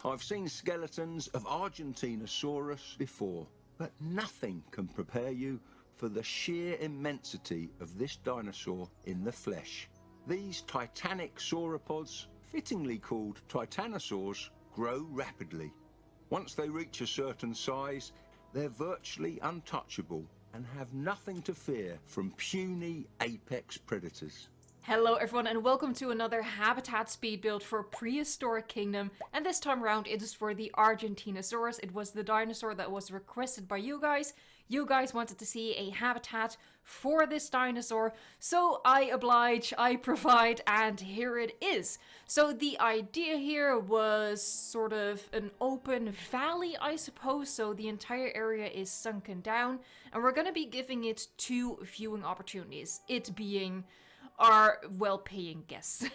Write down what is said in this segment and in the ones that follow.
I've seen skeletons of Argentinosaurus before, but nothing can prepare you for the sheer immensity of this dinosaur in the flesh. These titanic sauropods, fittingly called titanosaurs, grow rapidly. Once they reach a certain size, they're virtually untouchable and have nothing to fear from puny apex predators. Hello everyone and welcome to another habitat speed build for Prehistoric Kingdom, and this time around it is for the Argentinosaurus. It was the dinosaur that was requested by you guys. You guys wanted to see a habitat for this dinosaur, so I oblige, I provide, and here it is. So the idea here was sort of an open valley, I suppose, so the entire area is sunken down, and we're going to be giving it 2 viewing opportunities, it being our well-paying guests.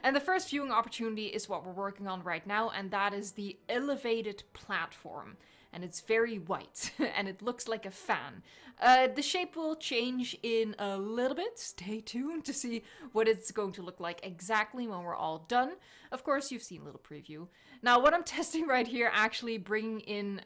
And the first viewing opportunity is what we're working on right now, and that is the elevated platform. And it's very white, and it looks like a fan. The shape will change in a little bit. Stay tuned to see what it's going to look like exactly when we're all done. Of course, you've seen a little preview. Now, what I'm testing right here, actually bringing in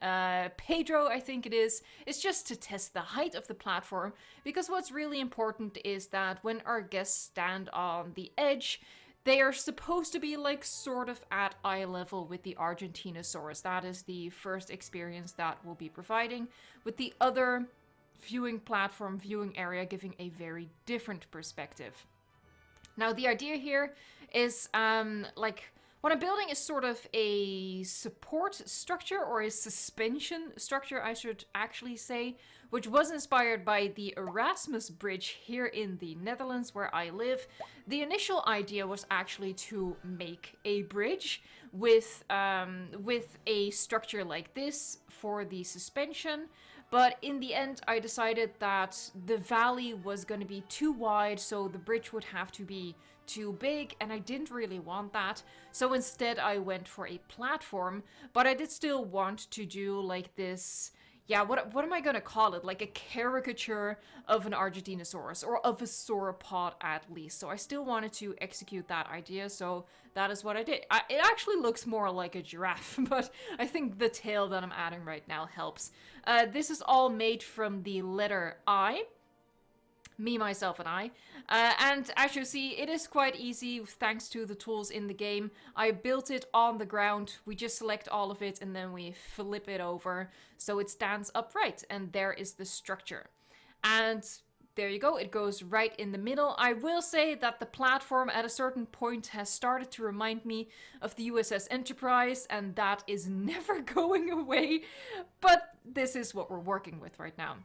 Pedro, I think it is just to test the height of the platform. Because what's really important is that when our guests stand on the edge, they are supposed to be like sort of at eye level with the Argentinosaurus. That is the first experience that we'll be providing, with the other viewing platform, viewing area giving a very different perspective. Now the idea here is what I'm building is sort of a support structure, or a suspension structure I should actually say, which was inspired by the Erasmus Bridge here in the Netherlands where I live. The initial idea was actually to make a bridge with a structure like this for the suspension, but in the end I decided that the valley was going to be too wide, so the bridge would have to be too big, and I didn't really want that. So instead I went for a platform, but I did still want to do like this, yeah, what am I gonna call it? Like a caricature of an Argentinosaurus, or of a sauropod at least. So I still wanted to execute that idea, so that is what I did. It actually looks more like a giraffe, but I think the tail that I'm adding right now helps. This is all made from the letter I. Me, myself, and I. And as you see, it is quite easy thanks to the tools in the game. I built it on the ground. We just select all of it and then we flip it over so it stands upright. And there is the structure. And there you go, it goes right in the middle. I will say that the platform at a certain point has started to remind me of the USS Enterprise, and that is never going away. But this is what we're working with right now.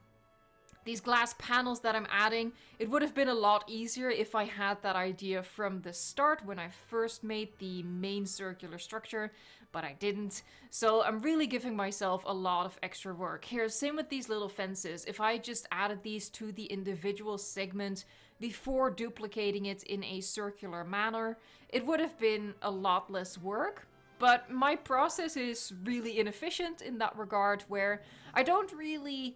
These glass panels that I'm adding, it would have been a lot easier if I had that idea from the start when I first made the main circular structure, but I didn't. So I'm really giving myself a lot of extra work. Here, same with these little fences. If I just added these to the individual segment before duplicating it in a circular manner, it would have been a lot less work. But my process is really inefficient in that regard, where I don't really,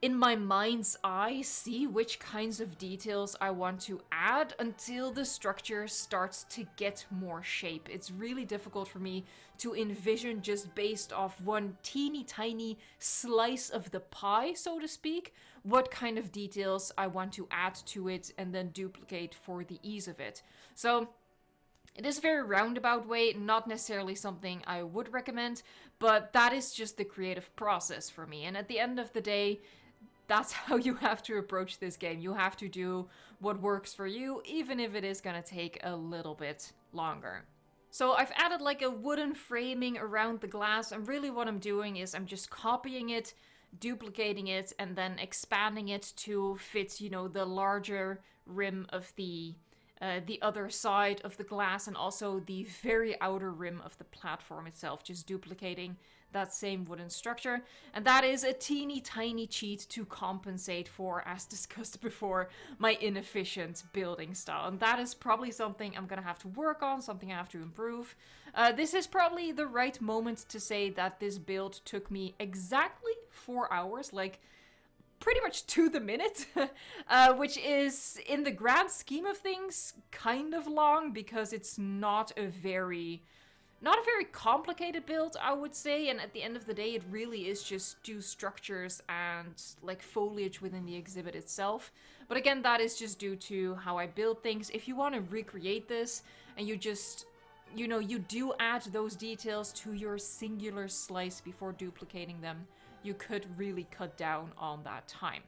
in my mind's eye, see which kinds of details I want to add until the structure starts to get more shape. It's really difficult for me to envision just based off one teeny tiny slice of the pie, so to speak, what kind of details I want to add to it and then duplicate for the ease of it. So it is a very roundabout way, not necessarily something I would recommend, but that is just the creative process for me. And at the end of the day, that's how you have to approach this game. You have to do what works for you, even if it is gonna take a little bit longer. So I've added like a wooden framing around the glass, and really what I'm doing is I'm just copying it, duplicating it, and then expanding it to fit, you know, the larger rim of the other side of the glass, and also the very outer rim of the platform itself, just duplicating that same wooden structure. And that is a teeny tiny cheat to compensate for, as discussed before, my inefficient building style. And that is probably something I'm gonna have to work on, something I have to improve. This is probably the right moment to say that this build took me exactly 4 hours, like pretty much to the minute, which is, in the grand scheme of things, kind of long, because it's not a very not a very complicated build, I would say, and at the end of the day, it really is just two structures and like foliage within the exhibit itself. But again, that is just due to how I build things. If you want to recreate this and you just, you know, you do add those details to your singular slice before duplicating them, you could really cut down on that time.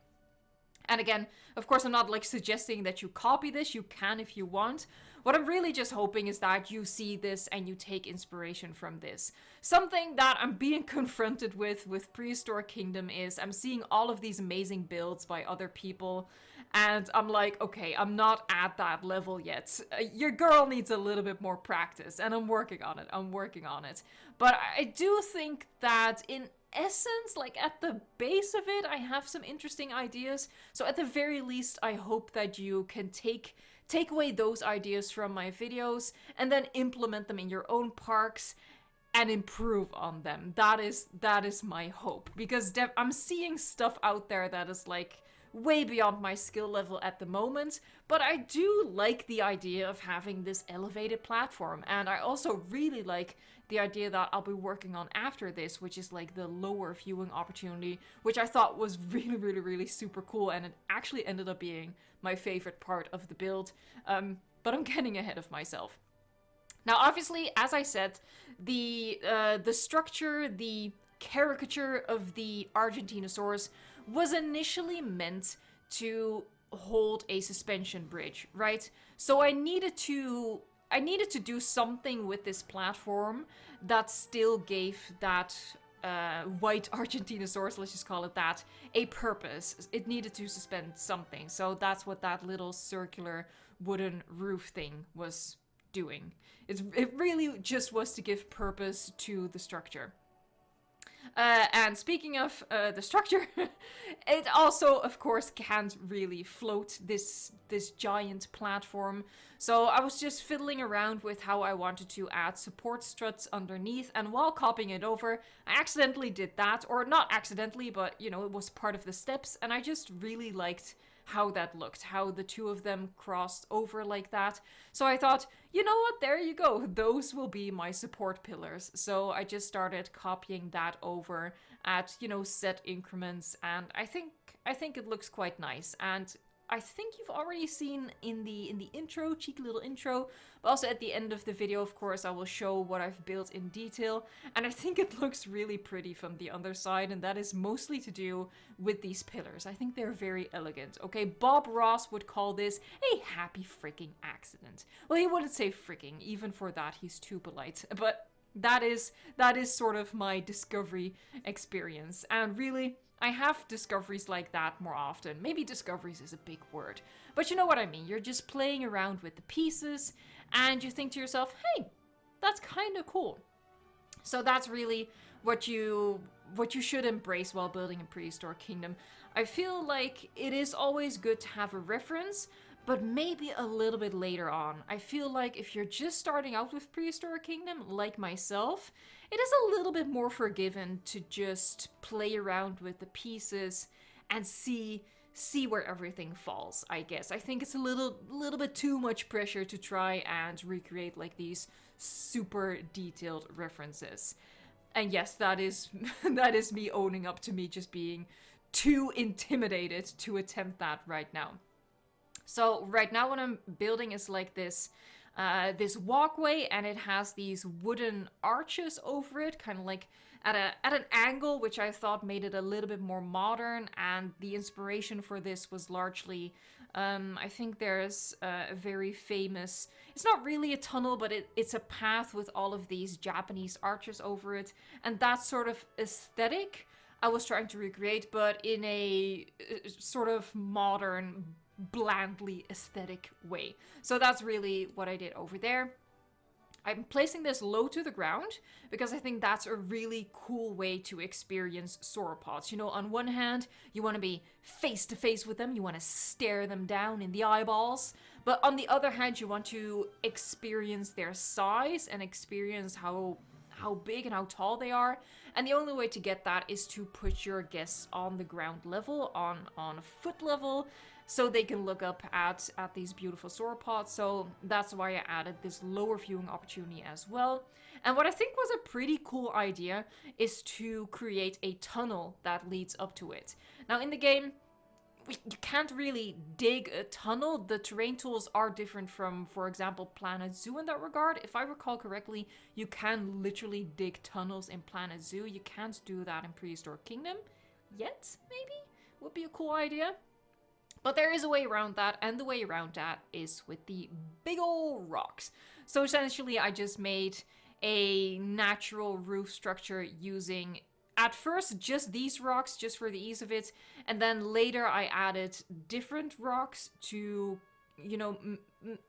And again, of course, I'm not like suggesting that you copy this. You can if you want. What I'm really just hoping is that you see this and you take inspiration from this. Something that I'm being confronted with Prehistoric Kingdom is I'm seeing all of these amazing builds by other people. And I'm like, okay, I'm not at that level yet. Your girl needs a little bit more practice. And I'm working on it. But I do think that in essence, like at the base of it, I have some interesting ideas. So at the very least, I hope that you can take away those ideas from my videos and then implement them in your own parks and improve on them. That is my hope, because I'm seeing stuff out there that is like way beyond my skill level at the moment, but I do like the idea of having this elevated platform, and I also really like the idea that I'll be working on after this, which is like the lower viewing opportunity, which I thought was really super cool, and it actually ended up being my favorite part of the build, but I'm getting ahead of myself. Now, obviously, as I said, the structure, the caricature of the Argentinosaurus was initially meant to hold a suspension bridge, right? So I needed to do something with this platform that still gave that white Argentinosaurus, let's just call it that, a purpose. It needed to suspend something. So that's what that little circular wooden roof thing was doing. It really just was to give purpose to the structure. And speaking of the structure, it also, of course, can't really float this giant platform. So I was just fiddling around with how I wanted to add support struts underneath, and while copying it over, I accidentally did that, or not accidentally, but you know, it was part of the steps, and I just really liked how that looked, how the two of them crossed over like that. So I thought, you know what, there you go, those will be my support pillars. So I just started copying that over at, you know, set increments, and I think it looks quite nice. And I think you've already seen in the intro, cheeky little intro, but also at the end of the video, of course, I will show what I've built in detail, and I think it looks really pretty from the other side, and that is mostly to do with these pillars. I think they're very elegant. Okay, Bob Ross would call this a happy freaking accident. Well, he wouldn't say freaking, even for that he's too polite, but that is sort of my discovery experience, and really, I have discoveries like that more often. Maybe discoveries is a big word, but you know what I mean. You're just playing around with the pieces and you think to yourself, hey, that's kind of cool. So that's really what you should embrace while building a Prehistoric Kingdom. I feel like it is always good to have a reference, but maybe a little bit later on. I feel like if you're just starting out with Prehistoric Kingdom, like myself, it is a little bit more forgiven to just play around with the pieces and see where everything falls, I guess. I think it's a little bit too much pressure to try and recreate like these super detailed references. And yes, that is me owning up to me just being too intimidated to attempt that right now. So right now what I'm building is like this walkway, and it has these wooden arches over it, kind of like at an angle, which I thought made it a little bit more modern. And the inspiration for this was largely, I think there's a very famous, it's not really a tunnel, but it's a path with all of these Japanese arches over it, and that sort of aesthetic I was trying to recreate, but in a sort of modern, blandly aesthetic way. So that's really what I did over there. I'm placing this low to the ground because I think that's a really cool way to experience sauropods. You know, on one hand, you want to be face to face with them, you want to stare them down in the eyeballs, but on the other hand, you want to experience their size and experience how big and how tall they are. And the only way to get that is to put your guests on the ground level, on foot level, so they can look up at these beautiful sauropods. So that's why I added this lower viewing opportunity as well. And what I think was a pretty cool idea is to create a tunnel that leads up to it. Now in the game, you can't really dig a tunnel. The terrain tools are different from, for example, Planet Zoo in that regard. If I recall correctly, you can literally dig tunnels in Planet Zoo. You can't do that in Prehistoric Kingdom yet, maybe? Would be a cool idea. But there is a way around that, and the way around that is with the big ol' rocks. So essentially, I just made a natural roof structure using, at first, just these rocks, just for the ease of it. And then later I added different rocks to, you know,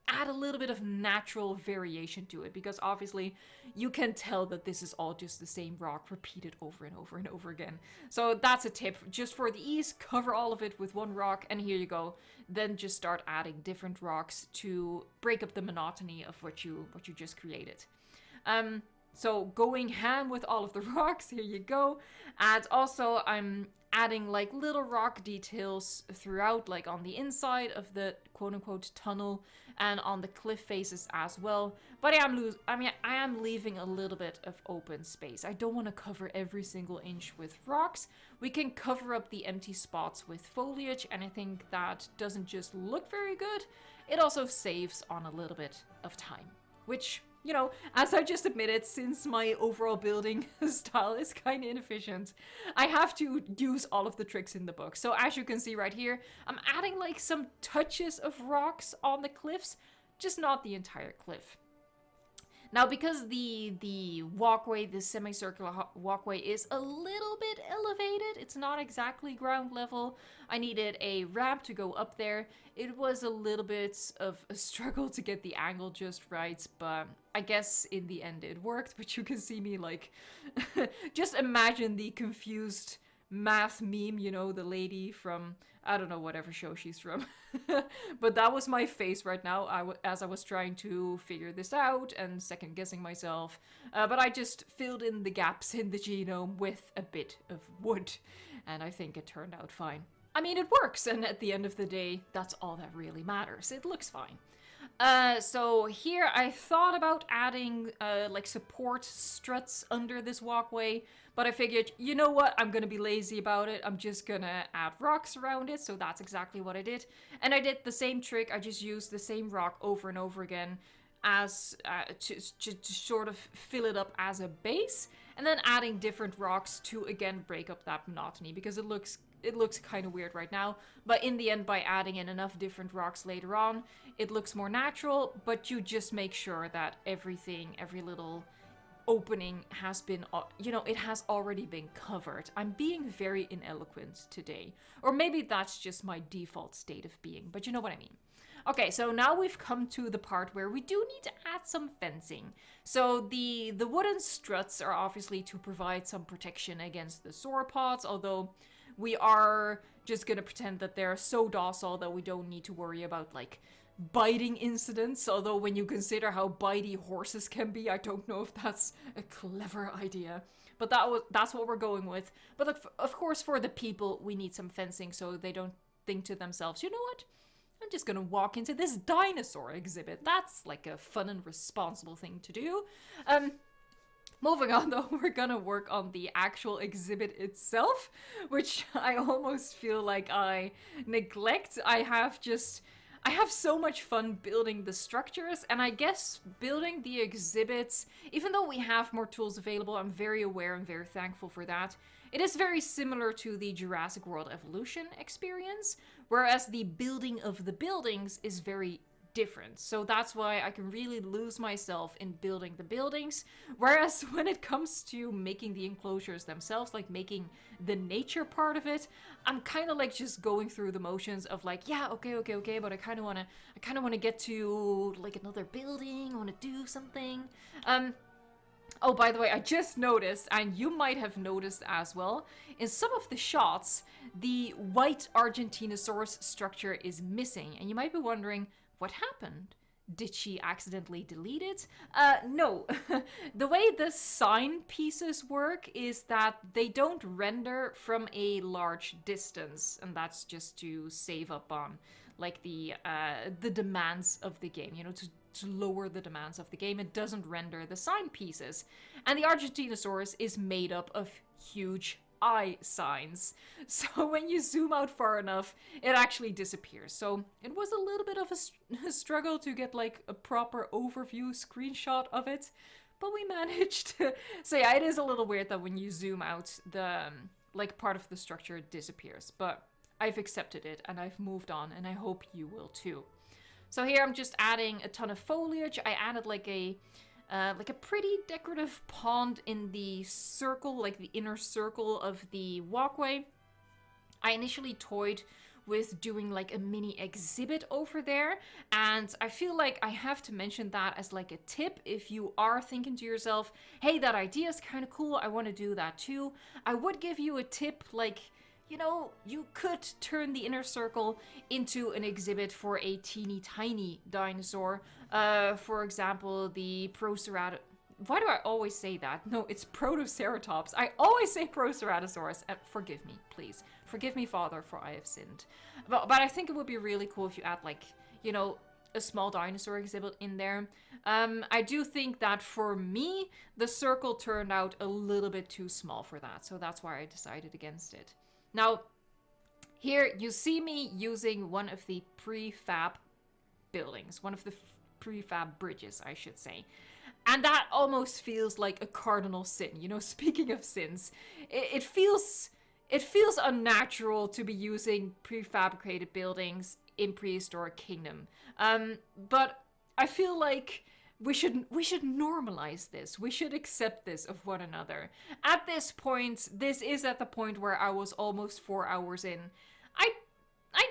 add a little bit of natural variation to it. Because obviously you can tell that this is all just the same rock repeated over and over and over again. So that's a tip. Just for the ease, cover all of it with one rock and here you go. Then just start adding different rocks to break up the monotony of what you just created. So going ham with all of the rocks, here you go. And also I'm adding like little rock details throughout, like on the inside of the quote-unquote tunnel and on the cliff faces as well. But I am leaving a little bit of open space. I don't want to cover every single inch with rocks. We can cover up the empty spots with foliage, and I think that doesn't just look very good, it also saves on a little bit of time, which, you know, as I just admitted, since my overall building style is kind of inefficient, I have to use all of the tricks in the book. So as you can see right here, I'm adding like some touches of rocks on the cliffs, just not the entire cliff. Now, because the walkway, the semicircular walkway is a little bit elevated, it's not exactly ground level, I needed a ramp to go up there. It was a little bit of a struggle to get the angle just right, but I guess in the end it worked. But you can see me like, just imagine the confused math meme, you know, the lady from, I don't know, whatever show she's from. But that was my face right now as I was trying to figure this out and second guessing myself. But I just filled in the gaps in the genome with a bit of wood, and I think it turned out fine. I mean, it works, and at the end of the day, that's all that really matters. It looks fine. So here I thought about adding like support struts under this walkway, but I figured, you know what, I'm gonna be lazy about it. I'm just gonna add rocks around it, so that's exactly what I did. And I did the same trick. I just used the same rock over and over again as to sort of fill it up as a base, and then adding different rocks to again break up that monotony, because it looks kind of weird right now. But in the end, by adding in enough different rocks later on, it looks more natural. But you just make sure that everything, every little opening has been, you know, it has already been covered. I'm being very ineloquent today, or maybe that's just my default state of being, but you know what I mean. Okay, so now we've come to the part where we do need to add some fencing. So the wooden struts are obviously to provide some protection against the sauropods, although we are just gonna pretend that they're so docile that we don't need to worry about like biting incidents. Although when you consider how bitey horses can be, I don't know if that's a clever idea. But that's what we're going with. But of course, for the people, we need some fencing so they don't think to themselves, you know what? I'm just gonna walk into this dinosaur exhibit. That's like a fun and responsible thing to do. Moving on though, we're gonna work on the actual exhibit itself, which I almost feel like I neglect. I have so much fun building the structures, and I guess building the exhibits, even though we have more tools available, I'm very aware and very thankful for that. It is very similar to the Jurassic World evolution experience, whereas the building of the buildings is very different. So that's why I can really lose myself in building the buildings. Whereas when it comes to making the enclosures themselves, like making the nature part of it, I'm kind of like just going through the motions of like, yeah, okay, but I kind of want to get to like another building, I want to do something. Oh, by the way, I just noticed, and you might have noticed as well, in some of the shots, the white Argentinosaurus structure is missing, and you might be wondering, what happened? Did she accidentally delete it? No. The way the sign pieces work is that they don't render from a large distance, and that's just to save up on like the demands of the game, you know, to lower the demands of the game. It doesn't render the sign pieces. And the Argentinosaurus is made up of huge eye signs. So when you zoom out far enough, it actually disappears. So it was a little bit of a struggle to get like a proper overview screenshot of it, but we managed. So yeah, it is a little weird that when you zoom out, the like part of the structure disappears, but I've accepted it and I've moved on, and I hope you will too. So here I'm just adding a ton of foliage. I added like a pretty decorative pond in the circle, like the inner circle of the walkway. I initially toyed with doing like a mini exhibit over there, and I feel like I have to mention that as like a tip if you are thinking to yourself, hey, that idea is kind of cool, I want to do that too. I would give you a tip, like, you know, you could turn the inner circle into an exhibit for a teeny tiny dinosaur. For example, the Proceratops. Why do I always say that? No, it's Protoceratops. I always say Proceratosaurus. Forgive me, please. Forgive me, Father, for I have sinned. But I think it would be really cool if you add, like, you know, a small dinosaur exhibit in there. I do think that for me, the circle turned out a little bit too small for that. So that's why I decided against it. Now, here you see me using one of the prefab buildings, one of the prefab bridges, I should say. And that almost feels like a cardinal sin. You know, speaking of sins, it feels unnatural to be using prefabricated buildings in Prehistoric Kingdom. But I feel like we should normalize this. We should accept this of one another. At this point, this is at the point where I was almost 4 hours in. I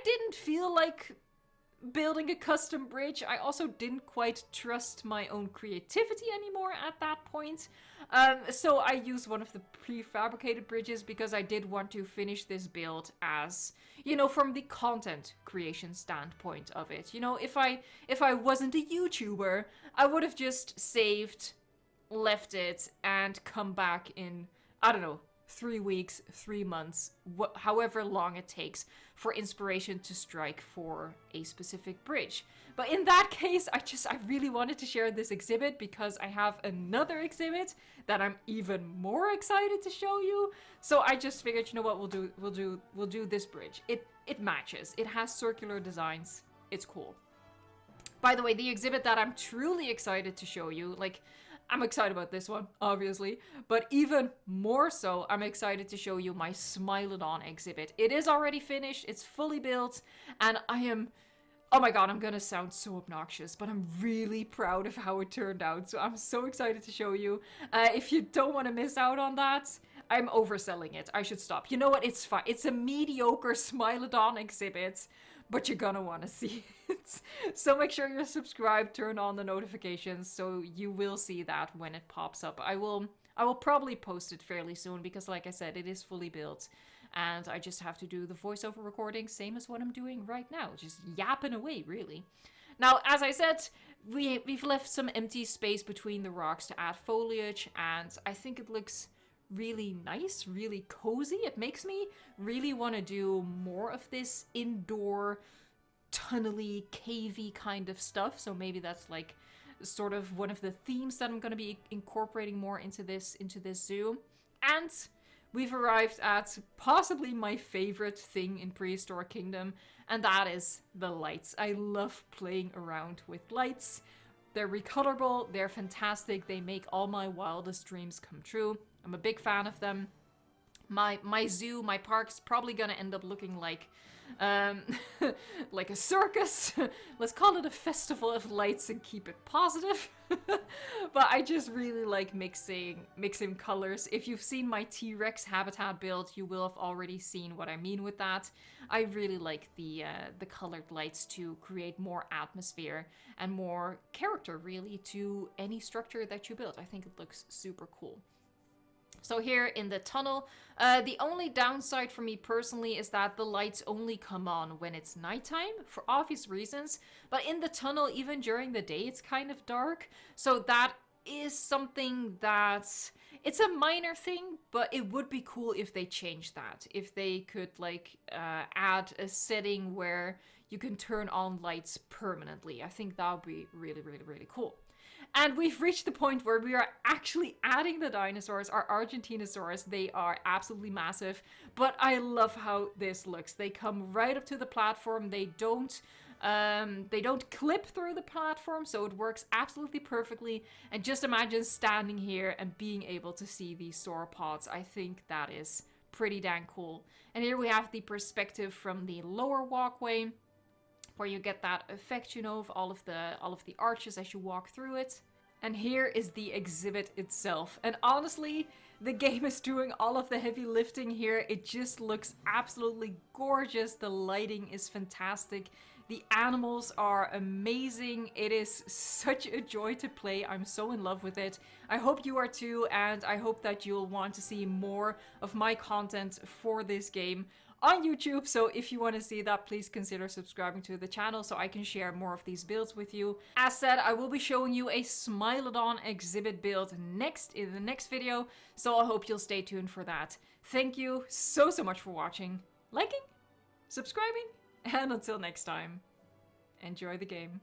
didn't feel like building a custom bridge. I also didn't quite trust my own creativity anymore at that point. So I used one of the prefabricated bridges because I did want to finish this build as, you know, from the content creation standpoint of it. You know, if I wasn't a YouTuber, I would have just saved, left it, and come back in, I don't know, 3 weeks, 3 months, however long it takes for inspiration to strike for a specific bridge. But in that case, I really wanted to share this exhibit because I have another exhibit that I'm even more excited to show you. So I just figured, you know what, we'll do this bridge. It matches. It has circular designs. It's cool. By the way, the exhibit that I'm truly excited to show you, like, I'm excited about this one, obviously, but even more so, I'm excited to show you my Smilodon exhibit. It is already finished, it's fully built, and I am, oh my god, I'm gonna sound so obnoxious, but I'm really proud of how it turned out, so I'm so excited to show you. If you don't want to miss out on that, I'm overselling it. I should stop. You know what? It's fine. It's a mediocre Smilodon exhibit, but you're gonna want to see it. So make sure you're subscribed, turn on the notifications, so you will see that when it pops up. I will probably post it fairly soon because, like I said, it is fully built, and I just have to do the voiceover recording, same as what I'm doing right now, just yapping away, really. Now, as I said, we've left some empty space between the rocks to add foliage, and I think it looks really nice, really cozy. It makes me really want to do more of this indoor, tunnely, cavey kind of stuff. So maybe that's like sort of one of the themes that I'm going to be incorporating more into this zoo. And we've arrived at possibly my favorite thing in Prehistoric Kingdom, and that is the lights. I love playing around with lights. They're recolorable, they're fantastic, they make all my wildest dreams come true. I'm a big fan of them. My zoo, my park's probably gonna end up looking like like a circus. Let's call it a festival of lights and keep it positive. But I just really like mixing colors. If you've seen my T-Rex habitat build, you will have already seen what I mean with that. I really like the colored lights to create more atmosphere and more character, really, to any structure that you build. I think it looks super cool. So here in the tunnel, the only downside for me personally is that the lights only come on when it's nighttime, for obvious reasons. But in the tunnel, even during the day, it's kind of dark. So that is something that, it's a minor thing, but it would be cool if they changed that. If they could like add a setting where you can turn on lights permanently. I think that would be really, really, really cool. And we've reached the point where we are actually adding the dinosaurs, our Argentinosaurus. They are absolutely massive, but I love how this looks. They come right up to the platform. They don't clip through the platform, so it works absolutely perfectly. And just imagine standing here and being able to see these sauropods. I think that is pretty dang cool. And here we have the perspective from the lower walkway, where you get that effect, you know, of all of the arches as you walk through it. And here is the exhibit itself. And honestly, the game is doing all of the heavy lifting here. It just looks absolutely gorgeous. The lighting is fantastic. The animals are amazing. It is such a joy to play. I'm so in love with it. I hope you are too, and I hope that you'll want to see more of my content for this game on YouTube. So if you want to see that, please consider subscribing to the channel so I can share more of these builds with you. As said, I will be showing you a Smilodon exhibit build in the next video, so I hope you'll stay tuned for that. Thank you so much for watching, liking, subscribing, and until next time, enjoy the game.